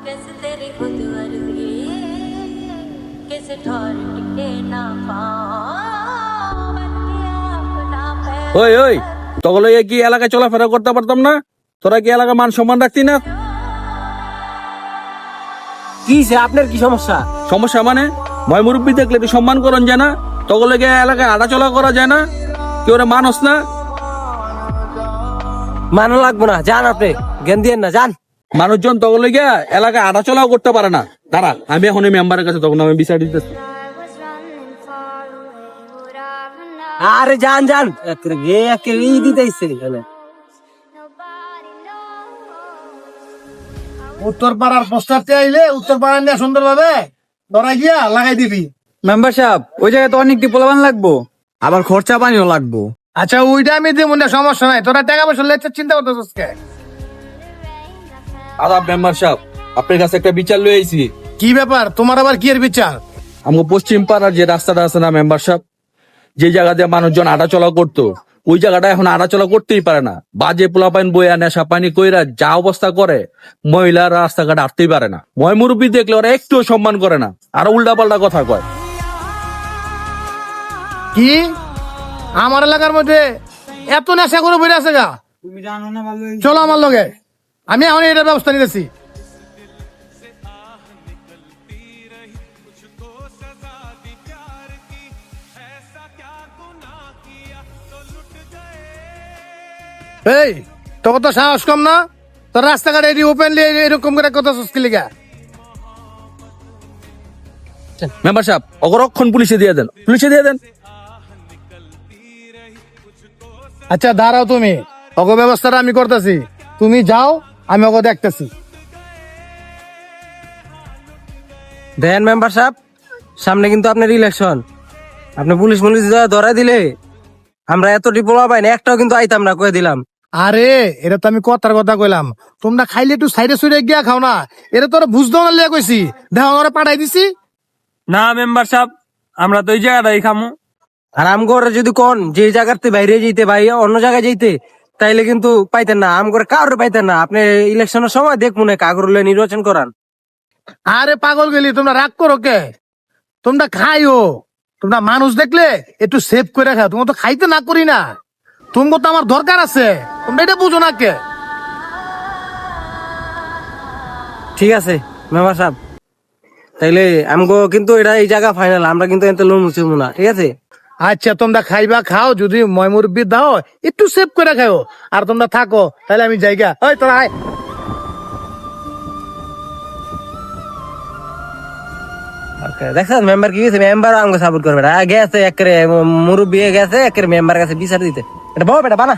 कैसे तेरी खुद वर्दी कैसे ठहर टिके ना पाओ बन गया अपना पैर ওই ওই তখন কি এলাকায় চলাফেরা করতে পারতাম না? তোরা কি এলাকা মান সম্মান রাখতি না? কি সে আপনার কি সমস্যা? সমস্যা মানে ময় মুরব্বী দেখলে একটু সম্মান করন যায় না? তখন এলাকায় হাঁটাচলা করা যায় না? কেউ ওরা মানুষ না? মানো লাগবো না, যান আপনি, জ্ঞান দিয়েন না, যান। মানুষজন তখন এলাকায় হাঁটাচলাও করতে পারে না। দাঁড়া, আমি এখন এই মেম্বারের কাছে তখন আমি বিচার দিতেছি। আরে যান যান, দিতেছে এখানে। উত্তর পাড়ার পোস্টারতে আইলে উত্তর পাড়া নিয়ে সুন্দর ভাবে ধরা গিয়া লাগাই দিবি। মেম্বার সাহেব, ওই জায়গায় তো অনেকটি পোলাবান লাগবো, আবার খরচা পানিও লাগবো। আচ্ছা ওইটা আমি দিব না, সমস্যা নাই। তোরা টাকা পয়সা লেগে চিন্তা করতেছিস কে? আদাব মেম্বার সাহেব, আপনার কাছে একটা বিচার লয়ে আইছি। কি ব্যাপার তোমার, আবার কি এর বিচার? আমাকে পশ্চিম পাড়ার যে রাস্তাটা আছে না মেম্বার সাহেব, যে জায়গা দিয়ে মানুষজন হাঁটাচলা করতো, ওই জায়গাটা এখন হাঁটাচলা করতেই পারে না। বাজে পোলাপাইন বইয়া নেশা পানি কইরা যা অবস্থা করে, মহিলারা রাস্তাঘাট হাঁটতেই পারে না। ময় মুরব্বী দেখলে ওরা একটুও সম্মান করে না, আর উল্টা পাল্টা কথা কয়। কি আমার এলাকার মধ্যে এত নেশা করে বইরে আছে গা? চলো আমার লগে, আমি এখন এটার ব্যবস্থা নিতেছি। এই তোকে তো সাহস কম না? তোর রাস্তাঘাটে ওপেনলি এরকম করে কথা সুস্কি লিগা? মেম্বার সাহেব, অগরক্ষণ পুলিশে দিয়ে দেন, পুলিশে দিয়ে দেন। আচ্ছা দাঁড়াও, তুমি অগ ব্যবস্থাটা আমি করতেছি, তুমি যাও, আমি অগ দেখতেছি। দেন মেম্বার সাহেব, সামনে কিন্তু আপনার ইলেকশন, আপনি পুলিশ ধরা দিলে আমরা এতটি পোলা পাই না, একটাও কিন্তু আইতাম না, কয়ে দিলাম। আরে এটা তো আমি কথার কথা কইলাম, তোমরা খাইলে একটু সাইডে সুইডে গিয়া খাও না। এটা তোরা বুঝতো না লিয়া কইছি, দেখো ওরা পাঠাই দিছি। না মেম্বার সাহেব, আমরা তো এই জায়গাটাই খামু। আর আমগরে যদি কোন যে জায়গাতে বাইরে যেতে ভাই অন্য জায়গায় যেতে, তাইলে কিন্তু পাইতেন না, আমগরে কারোর পাইতেন না। আপনি ইলেকশনের সময় দেখবো না কাগর নির্বাচন করান। আরে পাগল গেলি, তোমরা রাগ করো কে? তোমরা খাইও, তোমরা মানুষ দেখলে একটু সেভ করে খাও। তোমরা তো খাইতে না করি না, তোমাকে তো আমার দরকার আছে, তোমরা এটা বুঝো না কে? ঠিক আছে মেম্বার সাহেব, তাইলে আমগো কিন্তু এটা এই জায়গা ফাইনাল, আমরা কিন্তু এতে লোন মুছবো না, ঠিক আছে? আচ্ছা তোমরা খাইবা খাও, যদি ময়মুরব্বি দাও একটু সেভ করে খাও, আর তোমরা থাকো, তাহলে আমি যাইগা। ওই তোরা আয়। দেখছেন মেম্বার কি গেছে, মেম্বার আমাকে সাপোর্ট করবে না, গেছে একেবারে মুরব্বী গেছে একেবারে মেম্বার কাছে বিচার দিতে। এটা বাবা বেটা বানা।